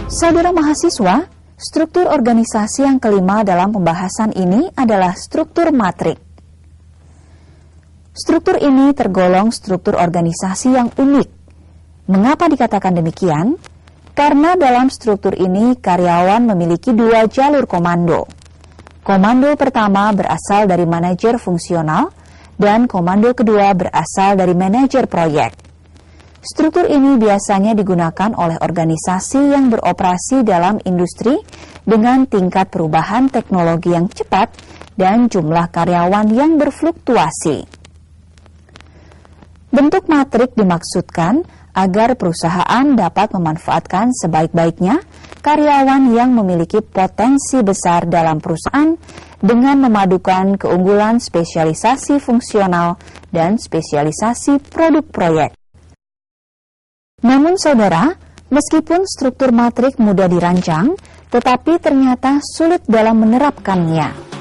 Saudara mahasiswa, struktur organisasi yang kelima dalam pembahasan ini adalah struktur matrik. Struktur ini tergolong struktur organisasi yang unik. Mengapa dikatakan demikian? Karena dalam struktur ini karyawan memiliki dua jalur komando. Komando pertama berasal dari manajer fungsional dan komando kedua berasal dari manajer proyek. Struktur ini biasanya digunakan oleh organisasi yang beroperasi dalam industri dengan tingkat perubahan teknologi yang cepat dan jumlah karyawan yang berfluktuasi. Bentuk matrik dimaksudkan agar perusahaan dapat memanfaatkan sebaik-baiknya karyawan yang memiliki potensi besar dalam perusahaan dengan memadukan keunggulan spesialisasi fungsional dan spesialisasi produk proyek. Namun saudara, meskipun struktur matrik mudah dirancang, tetapi ternyata sulit dalam menerapkannya.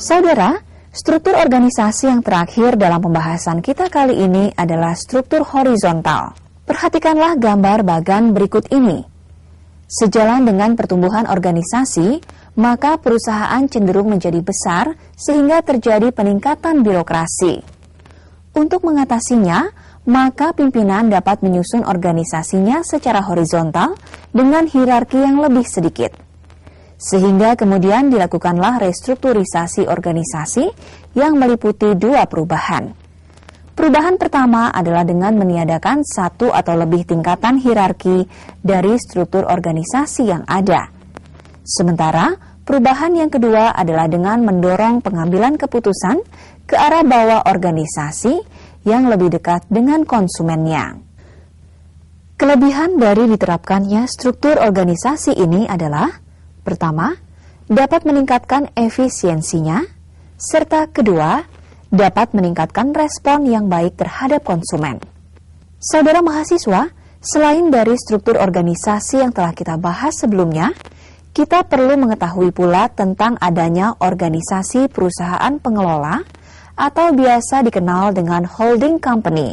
Saudara, struktur organisasi yang terakhir dalam pembahasan kita kali ini adalah struktur horizontal. Perhatikanlah gambar bagan berikut ini. Sejalan dengan pertumbuhan organisasi, maka perusahaan cenderung menjadi besar sehingga terjadi peningkatan birokrasi. Untuk mengatasinya, maka pimpinan dapat menyusun organisasinya secara horizontal dengan hierarki yang lebih sedikit. Sehingga kemudian dilakukanlah restrukturisasi organisasi yang meliputi dua perubahan. Perubahan pertama adalah dengan meniadakan satu atau lebih tingkatan hierarki dari struktur organisasi yang ada. Sementara, perubahan yang kedua adalah dengan mendorong pengambilan keputusan ke arah bawah organisasi yang lebih dekat dengan konsumennya. Kelebihan dari diterapkannya struktur organisasi ini adalah: pertama, dapat meningkatkan efisiensinya, serta kedua, dapat meningkatkan respon yang baik terhadap konsumen. Saudara mahasiswa, selain dari struktur organisasi yang telah kita bahas sebelumnya, kita perlu mengetahui pula tentang adanya organisasi perusahaan pengelola atau biasa dikenal dengan holding company.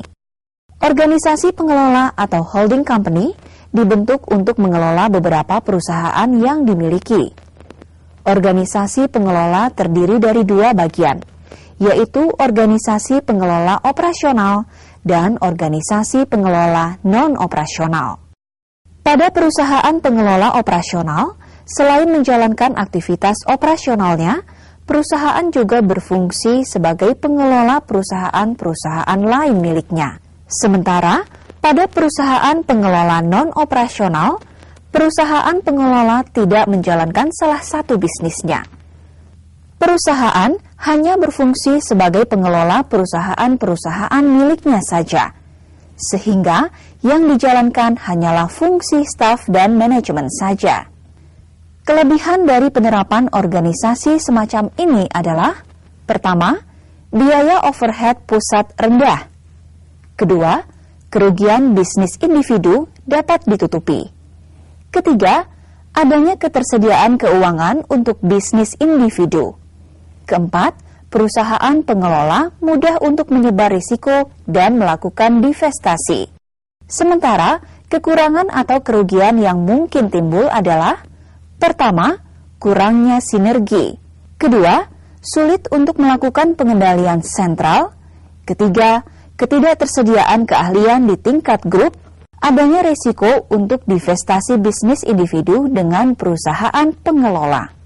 Organisasi pengelola atau holding company dibentuk untuk mengelola beberapa perusahaan yang dimiliki. Organisasi pengelola terdiri dari dua bagian, yaitu organisasi pengelola operasional dan organisasi pengelola non-operasional. Pada perusahaan pengelola operasional, selain menjalankan aktivitas operasionalnya, perusahaan juga berfungsi sebagai pengelola perusahaan-perusahaan lain miliknya. Sementara, pada perusahaan pengelola non-operasional, perusahaan pengelola tidak menjalankan salah satu bisnisnya. Perusahaan hanya berfungsi sebagai pengelola perusahaan-perusahaan miliknya saja, sehingga yang dijalankan hanyalah fungsi staf dan manajemen saja. Kelebihan dari penerapan organisasi semacam ini adalah: pertama, biaya overhead pusat rendah. Kedua, kerugian bisnis individu dapat ditutupi. Ketiga, adanya ketersediaan keuangan untuk bisnis individu. Keempat, perusahaan pengelola mudah untuk menyebar risiko dan melakukan divestasi. Sementara, kekurangan atau kerugian yang mungkin timbul adalah: pertama, kurangnya sinergi. Kedua, sulit untuk melakukan pengendalian sentral. Ketiga, ketidaktersediaan keahlian di tingkat grup, adanya risiko untuk divestasi bisnis individu dengan perusahaan pengelola.